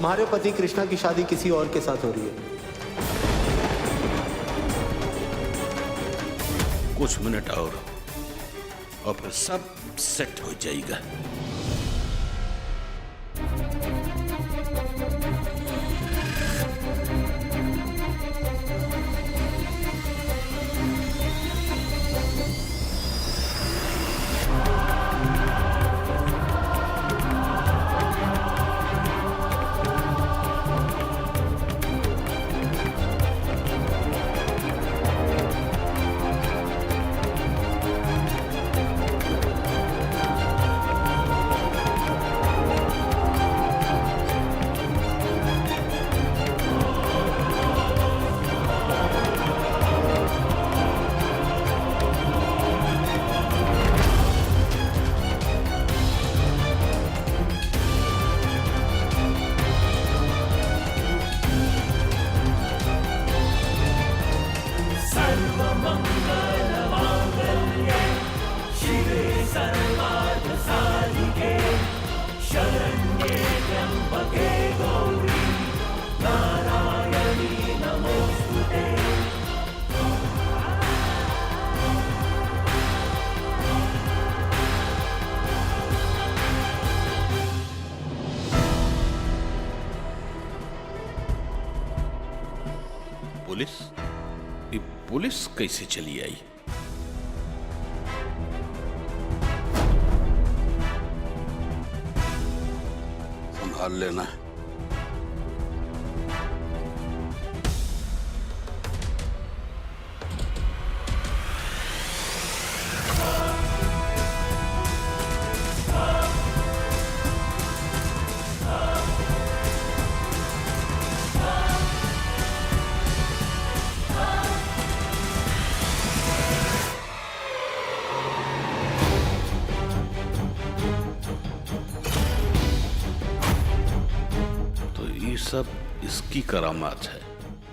तुम्हारे पति कृष्णा की शादी किसी और के साथ हो रही है। कुछ मिनट और फिर सब सेट हो जाएगा। पुलिस? ये पुलिस कैसे चली आई? संभाल लेना। सब इसकी करामात है।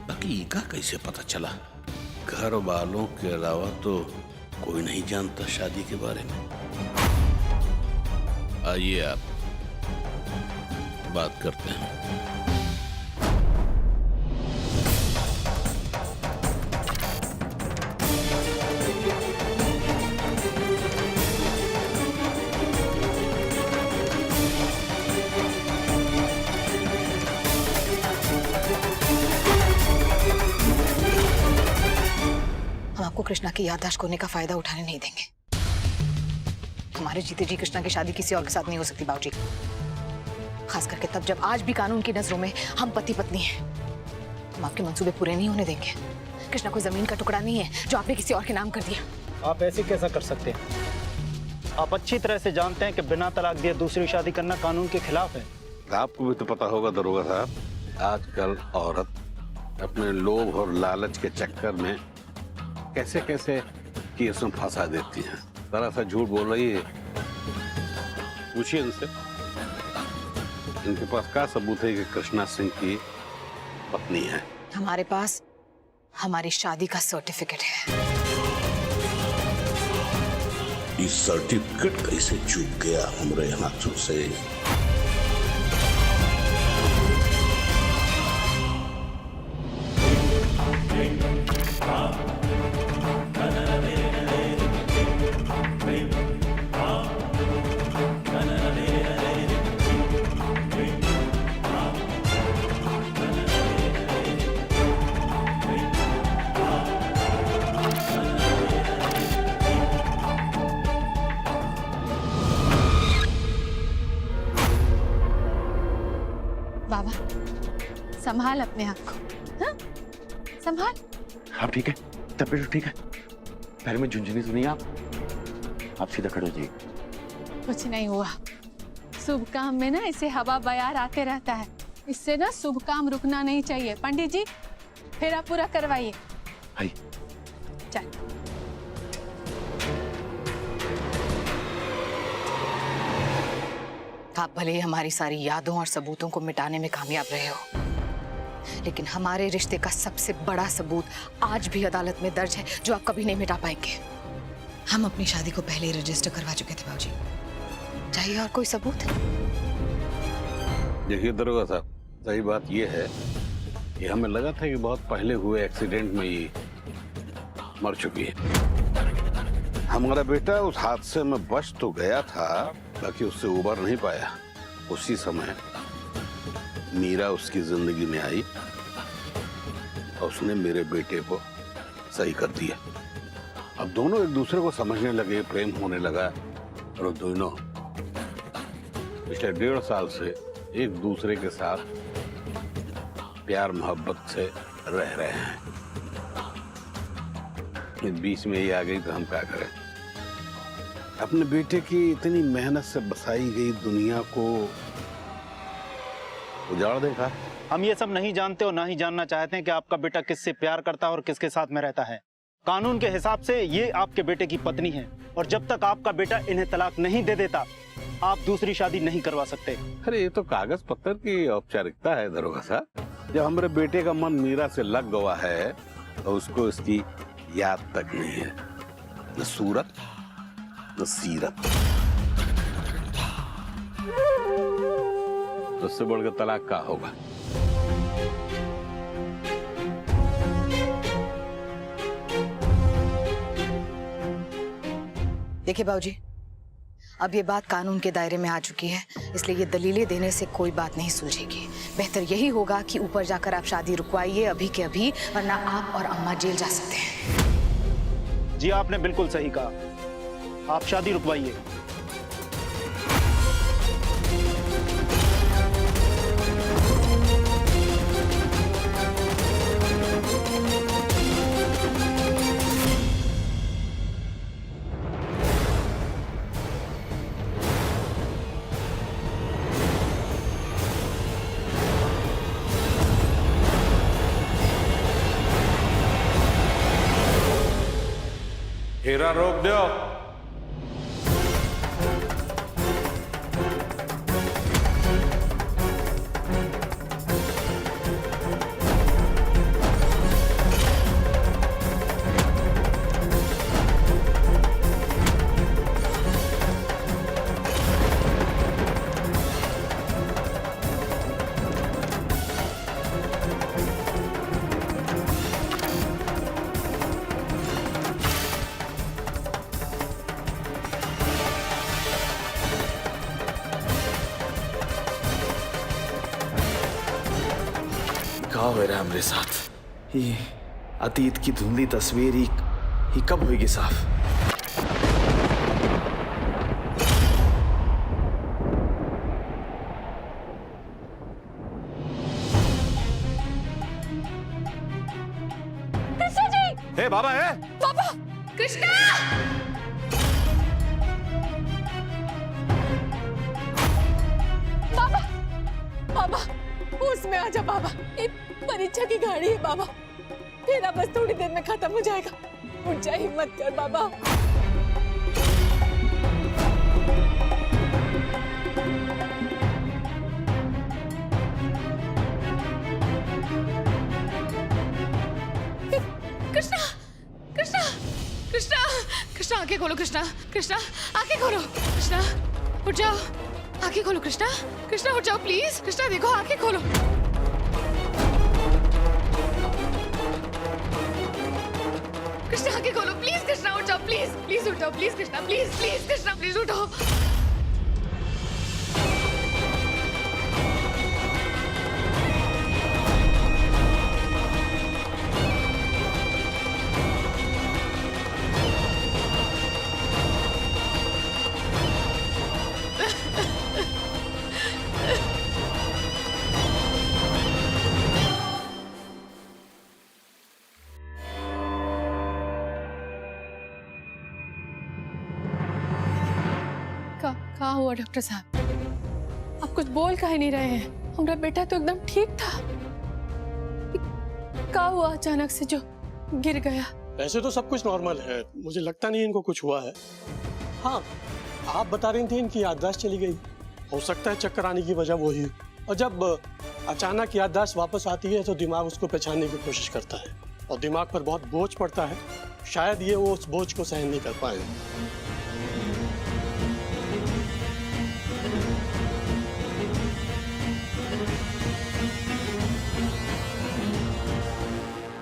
बाकी का कैसे पता चला? घर वालों के अलावा तो कोई नहीं जानता शादी के बारे में। आइए आप बात करते हैं। आपको कृष्णा की याददाश्त खोने का फायदा उठाने नहीं देंगे। हमारे जीते जी कृष्णा की शादी किसी और के साथ नहीं हो सकती बाबूजी, खास करके तब जब आज भी कानून की नजरों में हम पति पत्नी हैं। हम आपके मंसूबे पूरे नहीं होने देंगे। कृष्णा कोई जमीन का टुकड़ा नहीं है जो आपने किसी और के नाम कर दिया। आप ऐसे कैसा कर सकते हैं? आप अच्छी तरह से जानते हैं कि बिना तलाक दिए दूसरी शादी करना कानून के खिलाफ है। आपको भी तो पता होगा दरोगा साहब, आजकल औरत अपने लोभ और लालच के चक्कर में कैसे कैसे केस में फंसा देती हैं। जरा सा झूठ बोल रही है। पूछिए इनसे, इनके पास क्या सबूत है कि कृष्णा सिंह की पत्नी है? हमारे पास हमारी शादी का सर्टिफिकेट है। ये सर्टिफिकेट कैसे चूक गया हमारे हाथों से? बाबा संभाल अपने आप को, हाँ? संभाल। आप ठीक है? तबीयत ठीक है? पैर में झुंझुनी तो नहीं? आप सीधा खड़े हो जाइए। कुछ नहीं हुआ। शुभ काम में ना इसे हवा बयार आते रहता है, इससे ना शुभ काम रुकना नहीं चाहिए। पंडित जी फेरा पूरा करवाइए। चल। आप भले ही हमारी सारी यादों और सबूतों को मिटाने में कामयाब रहे हो, लेकिन हमारे रिश्ते का सबसे बड़ा सबूत आज भी अदालत में दर्ज है, जो आप कभी नहीं मिटा पाएंगे। हम अपनी शादी को पहले ही रजिस्टर करवा चुके थे बाबूजी। चाहिए और कोई सबूत? देखिए दरोगा साहब, सही बात यह है कि हमें लगा था कि बहुत पहले हुए एक्सीडेंट में ये मर चुकी है। हमारा बेटा उस हादसे में बच तो गया था, बाकी उससे उबर नहीं पाया। उसी समय मीरा उसकी जिंदगी में आई और उसने मेरे बेटे को सही कर दिया। अब दोनों एक दूसरे को समझने लगे, प्रेम होने लगा और दोनों पिछले 1.5 साल से एक दूसरे के साथ प्यार मोहब्बत से रह रहे हैं। इस बीच में ये आ गई तो हम क्या करें? अपने बेटे की इतनी मेहनत से बसाई गई दुनिया को उजाड़ देगा। हम ये सब नहीं जानते और ना ही जानना चाहते हैं कि आपका बेटा किससे प्यार करता है और किसके साथ में रहता है। कानून के हिसाब से ये आपके बेटे की पत्नी है और जब तक आपका बेटा इन्हें तलाक नहीं दे देता आप दूसरी शादी नहीं करवा सकते। अरे ये तो कागज पत्थर की औपचारिकता है दरोगा साहब। जब हमारे बेटे का मन मीरा से लग गया है तो उसको इसकी याद तक नहीं है, न सूरत न सीरत। तो उससे बढ़कर तलाक का होगा? देखिए बाबूजी, अब ये बात कानून के दायरे में आ चुकी है, इसलिए ये दलीलें देने से कोई बात नहीं सुलझेगी। बेहतर यही होगा कि ऊपर जाकर आप शादी रुकवाइए अभी के अभी, वरना आप और अम्मा जेल जा सकते हैं। जी आपने बिल्कुल सही कहा, आप शादी रुकवाइए। हीरा रोक दो। क्या हो रहा है मेरे साथ? ये अतीत की धुंधली तस्वीर ही कब होगी साफ? कृष्णा जी! हे बाबा है? पापा! कृष्णा! बाबा! बाबा! उसमें आजा बाबा, ये परीक्षा की गाड़ी है बाबा, तेरा बस थोड़ी देर में खत्म हो जाएगा। उठ जा, हिम्मत कर बाबा। कृष्णा! कृष्णा! कृष्णा! कृष्णा आंखें खोलो। कृष्णा! कृष्णा आंखें खोलो। कृष्णा उठ जाओ, आंखें खोलो। कृष्णा! कृष्णा उठ जाओ प्लीज। कृष्णा देखो, आंखें खोलो। कृष्णा आंखें खोलो प्लीज। कृष्णा उठ जाओ प्लीज। प्लीज उठ जाओ please. Krishna please please. Krishna please उठो। क्या हुआ डॉक्टर साहब? आप कुछ बोल काहे नहीं रहे हैं? हमारा बेटा तो एकदम ठीक था। क्या हुआ अचानक से जो गिर गया? वैसे तो सब कुछ नॉर्मल है, मुझे लगता नहीं इनको कुछ हुआ है। हाँ, आप बता रही थी इनकी याददाश्त चली गई, हो सकता है चक्कर आने की वजह वही। और जब अचानक याददाश्त वापस आती है तो दिमाग उसको पहचानने की कोशिश करता है और दिमाग पर बहुत बोझ पड़ता है, शायद ये वो उस बोझ को सहन नहीं कर पाए।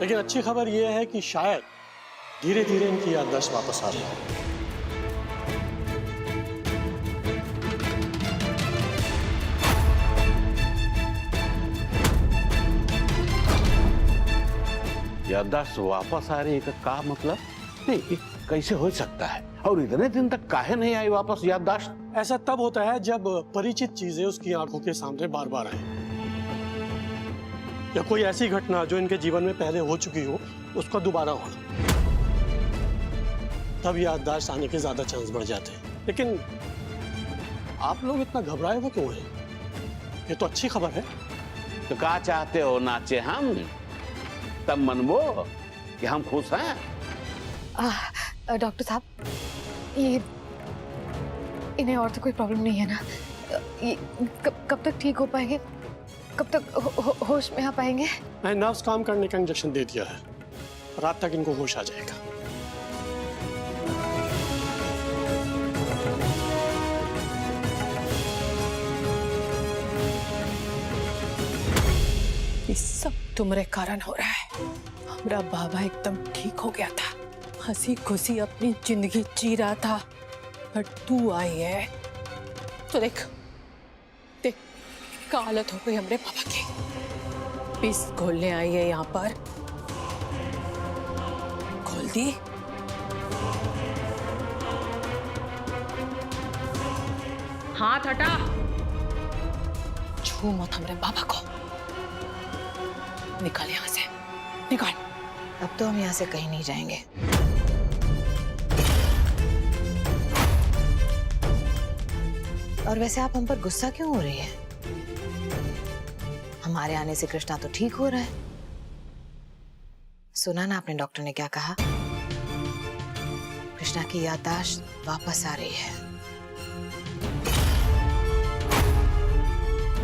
लेकिन अच्छी खबर यह है कि शायद धीरे धीरे इनकी याददाश्त वापस आ रही है। याददाश्त वापस आ रही है का मतलब? नहीं, ये कैसे हो सकता है? और इतने दिन तक काहे नहीं आई वापस याददाश्त? ऐसा तब होता है जब परिचित चीजें उसकी आंखों के सामने बार बार आए, या कोई ऐसी घटना जो इनके जीवन में पहले हो चुकी हो उसका दोबारा होना, तब याददाश्त आने के ज्यादा चांस बढ़ जाते हैं। लेकिन आप लोग इतना घबराए हुए क्यों हैं? ये तो अच्छी खबर है। तो क्या चाहते हो, नाचे हम तब मनबो कि हम खुश हैं? डॉक्टर साहब, ये इन्हें और तो कोई प्रॉब्लम नहीं है ना? ये कब तक ठीक हो पाएंगे? कब तक होश में आ पाएंगे? मैं नर्व्स काम करने का इंजेक्शन दे दिया है, रात तक इनको होश आ जाएगा। ये सब तुम्हारे कारण हो रहा है। हमारा बाबा एकदम ठीक हो गया था, हंसी खुशी अपनी जिंदगी जी रहा था, पर तू आई है तो देख देख क्या हालत हो गई हमारे बाबा की। पिस खोलने आई है यहाँ पर, खोल दी। हाथ हटा, छू मत हमारे बाबा को। निकाल यहाँ से, निकाल। अब तो हम यहाँ से कहीं नहीं जाएंगे। और वैसे आप हम पर गुस्सा क्यों हो रही है? हमारे आने से कृष्णा तो ठीक हो रहा है। सुना ना आपने डॉक्टर ने क्या कहा? कृष्णा की याददाश्त वापस आ रही है।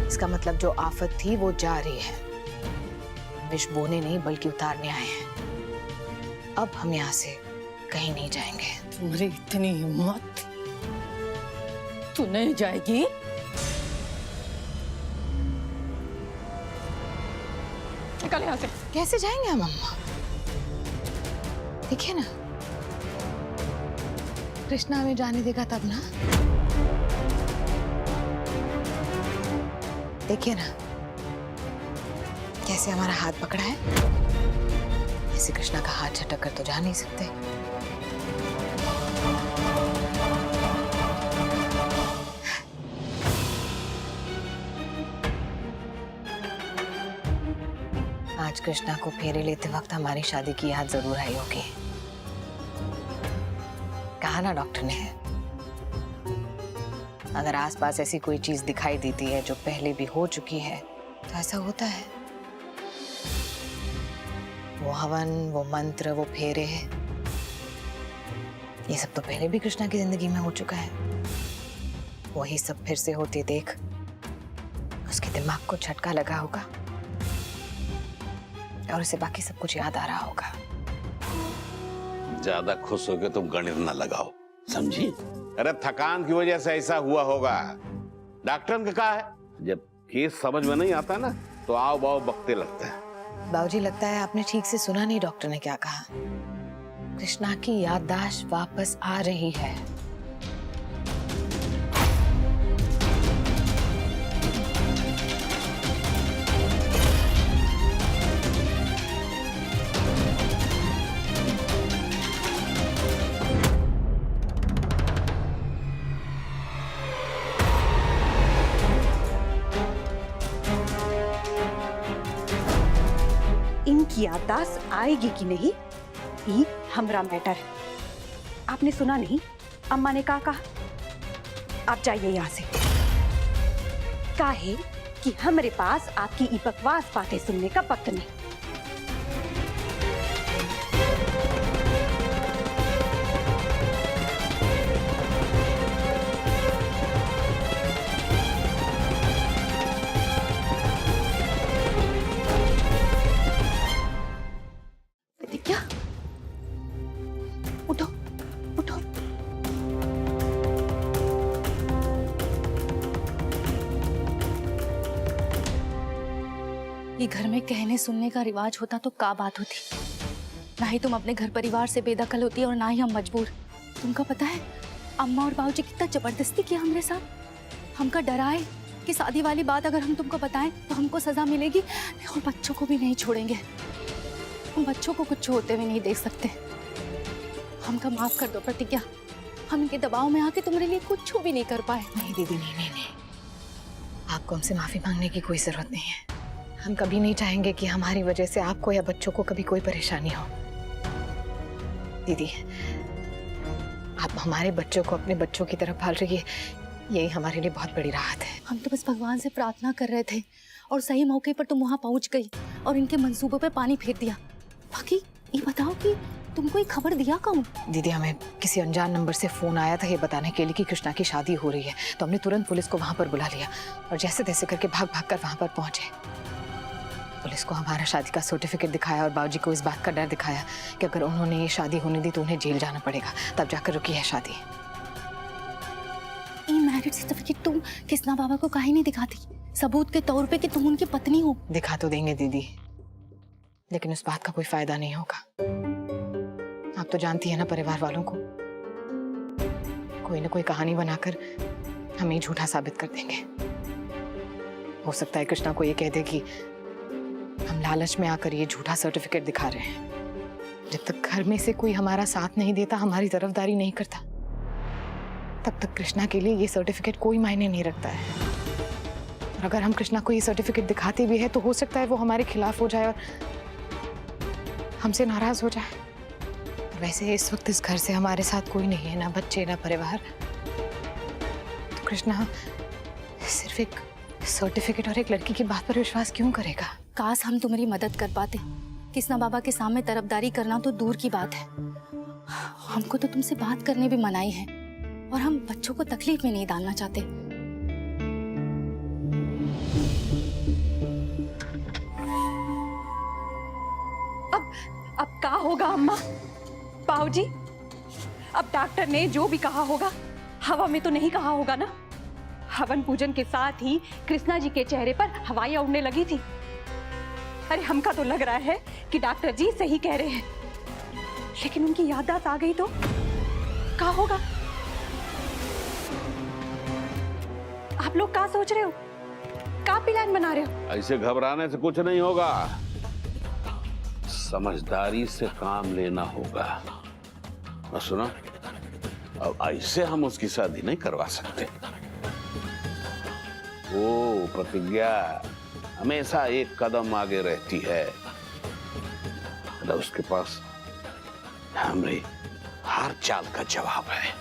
इसका मतलब जो आफत थी वो जा रही है। विष बोने नहीं बल्कि उतारने आए हैं। अब हम यहाँ से कहीं नहीं जाएंगे। तुम्हारी इतनी हिम्मत, तू नहीं जाएगी? निकल यहाँ से। कैसे जाएंगे हम अम्मा? देखिए ना, कृष्णा हमें जाने देगा तब ना। देखिए ना कैसे हमारा हाथ पकड़ा है। ऐसे कृष्णा का हाथ झटक कर तो जा नहीं सकते। आज कृष्णा को फेरे लेते वक्त हमारी शादी की याद जरूर आई होगी। कहा ना डॉक्टर ने, अगर आसपास ऐसी कोई चीज दिखाई देती है जो पहले भी हो चुकी है तो ऐसा होता है। वो हवन, वो मंत्र, वो फेरे, ये सब तो पहले भी कृष्णा की जिंदगी में हो चुका है। वही सब फिर से होते देख उसके दिमाग को झटका लगा होगा और उसे बाकी सब कुछ याद आ रहा होगा। ज्यादा खुश होके तुम गणित ना लगाओ, समझी? अरे थकान की वजह से ऐसा हुआ होगा। डॉक्टर ने कहा है जब केस समझ में नहीं आता ना तो आओ बाओ बकते लगते हैं। बाबूजी, लगता है आपने ठीक से सुना नहीं डॉक्टर ने क्या कहा। कृष्णा की याददाश्त वापस आ रही है। इनकी याददाश्त आएगी कि नहीं, ये हमरा मैटर है। आपने सुना नहीं, अम्मा ने कहा आप जाइए यहाँ से। काहे कि हमारे पास आपकी ई बकवास बातें सुनने का वक्त नहीं। क्या? उठो, उठो। यदि घर में कहने सुनने का रिवाज होता तो क्या बात होती। ना ही तुम अपने घर परिवार से बेदखल होती और ना ही हम मजबूर। तुमको पता है अम्मा और बाबूजी कितना जबरदस्ती किया हमारे साथ। हमका डराए कि शादी वाली बात अगर हम तुमको बताएं तो हमको सजा मिलेगी और बच्चों को भी नहीं छोड़ेंगे। हम बच्चों को कुछ होते हुए नहीं देख सकते। हमका माफ कर दो प्रतिज्ञा, हम इनके दबाव में आके तुम्हारे लिए कुछ भी नहीं कर पाए। नहीं दीदी, नहीं नहीं नहीं, आपको हमसे माफी मांगने की कोई जरूरत नहीं है। हम कभी नहीं चाहेंगे कि हमारी वजह से आपको या बच्चों को कभी कोई परेशानी हो। दीदी, आप हमारे बच्चों को अपने बच्चों की तरह पाल रही है, यही हमारे लिए बहुत बड़ी राहत है। हम तो बस भगवान से प्रार्थना कर रहे थे और सही मौके पर तुम वहां पहुंच गई और इनके मंसूबों पे पानी फेर दिया। बाकी ये बताओ कि तुमको ये खबर दिया कौन? दीदी, हमें किसी अनजान नंबर से फोन आया था ये बताने के लिए कि कृष्णा की शादी हो रही है, तो हमने तुरंत पुलिस को वहां पर बुला लिया और जैसे तैसे करके भाग भाग कर वहां पर पहुंचे। पुलिस को हमारा शादी का सर्टिफिकेट दिखाया और बाबूजी को इस बात का डर दिखाया कि अगर उन्होंने ये शादी होने दी तो उन्हें जेल जाना पड़ेगा, तब जाकर रुकी है शादी। ये मैरिज सर्टिफिकेट तुम कृष्णा बाबा को काहे नहीं दिखाती सबूत के तौर पे कि तुम उनकी पत्नी हो? दिखा तो देंगे दीदी, लेकिन उस बात का कोई फायदा नहीं होगा। आप तो जानती है ना परिवार वालों को, कोई ना कोई कहानी बनाकर हमें झूठा साबित कर देंगे। हो सकता है कृष्णा को ये कह दे कि हम लालच में आकर ये झूठा सर्टिफिकेट दिखा रहे हैं। जब तक घर में से कोई हमारा साथ नहीं देता, हमारी तरफदारी नहीं करता, तब तक कृष्णा के लिए ये सर्टिफिकेट कोई मायने नहीं रखता है। और अगर हम कृष्णा को ये सर्टिफिकेट दिखाते भी है तो हो सकता है वो हमारे खिलाफ हो जाए और हमसे नाराज हो जाए। वैसे इस वक्त इस घर से हमारे साथ कोई नहीं है, ना बच्चे ना परिवार, तो कृष्णा सिर्फ एक सर्टिफिकेट और एक लड़की की बात पर विश्वास क्यों करेगा? काश हम तुम्हारी मदद कर पाते। कृष्णा बाबा के सामने तरफदारी करना तो दूर की बात है, हमको तो तुमसे बात करने भी मनाही है और हम बच्चों को तकलीफ में नहीं डालना चाहते। अब क्या होगा अम्मा? बाबूजी, अब डॉक्टर ने जो भी कहा होगा हवा में तो नहीं कहा होगा ना? हवन पूजन के साथ ही कृष्णा जी के चेहरे पर हवाइयां उड़ने लगी थी। अरे हमका तो लग रहा है कि डॉक्टर जी सही कह रहे हैं, लेकिन उनकी याददाश्त आ गई तो क्या होगा? आप लोग क्या सोच रहे हो? क्या प्लान बना रहे हो? ऐसे घबराने से कुछ नहीं होगा, समझदारी से काम लेना होगा। और सुनो, अब ऐसे हम उसकी शादी नहीं करवा सकते। वो प्रतिज्ञा हमेशा एक कदम आगे रहती है, मतलब उसके पास हमारी हर चाल का जवाब है।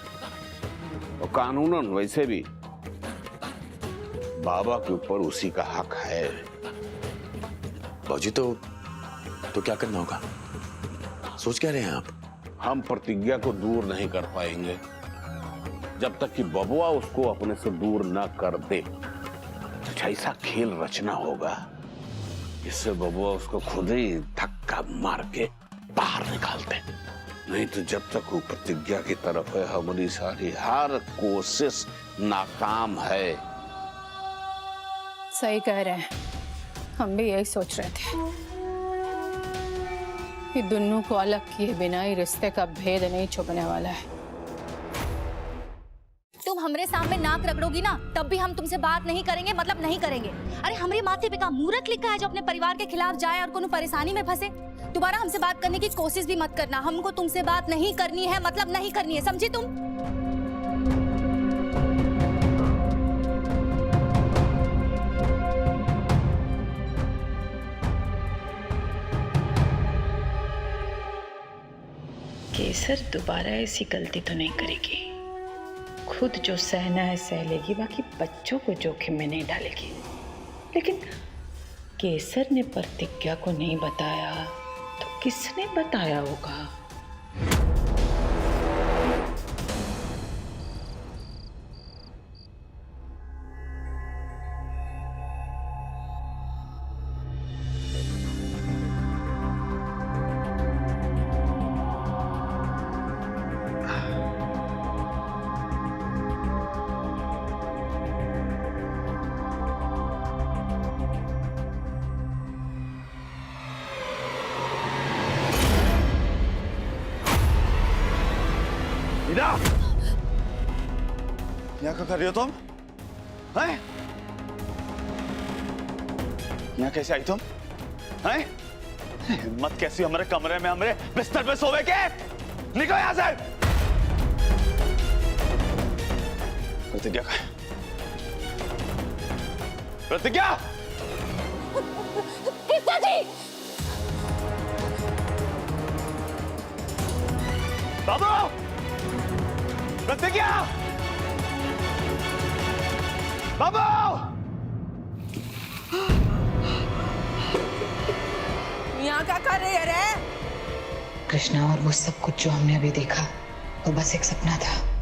और कानूनन वैसे भी बाबा के ऊपर उसी का हक है। बाबूजी तो क्या करना होगा? सोच क्या रहे हैं आप? हम प्रतिज्ञा को दूर नहीं कर पाएंगे जब तक कि बबुआ उसको अपने से दूर न कर दे। कुछ ऐसा खेल रचना होगा जिससे बबुआ उसको खुद ही धक्का मार के बाहर निकाल दे। नहीं तो जब तक वो प्रतिज्ञा की तरफ है, हमारी सारी हर कोशिश नाकाम है। सही कह रहे हैं, हम भी यही सोच रहे थे कि दोनों को अलग किए बिना ही रिश्ते का भेद नहीं छुपने वाला है। तुम हमारे सामने नाक रगड़ोगी ना तब भी हम तुमसे बात नहीं करेंगे, मतलब नहीं करेंगे। अरे हमारे माथे पे का मूर्ख लिखा है जो अपने परिवार के खिलाफ जाए और कोनो परेशानी में फंसे। दोबारा हमसे बात करने की कोशिश भी मत करना। हमको तुमसे बात नहीं करनी है, मतलब नहीं करनी है, समझी तुम? केसर दोबारा ऐसी गलती तो नहीं करेगी। खुद जो सहना है सह लेगी, बाकी बच्चों को जोखिम में नहीं डालेगी। लेकिन केसर ने प्रतिज्ञा को नहीं बताया तो किसने बताया होगा? हीरा, यहाँ क्या कर रही हो तुम? हैं? यहाँ कैसे आई तुम? हैं? हिम्मत कैसी हमारे कमरे में हमारे बिस्तर पे सोवे के? निकलो यहाँ से! प्रतिज्ञा कहाँ है? प्रतिज्ञा! कृष्णा जी! बाबू! प्रतिज्ञा! बाबू! यहाँ क्या कर रही है रे? कृष्णा, और वो सब कुछ जो हमने अभी देखा वो बस एक सपना था।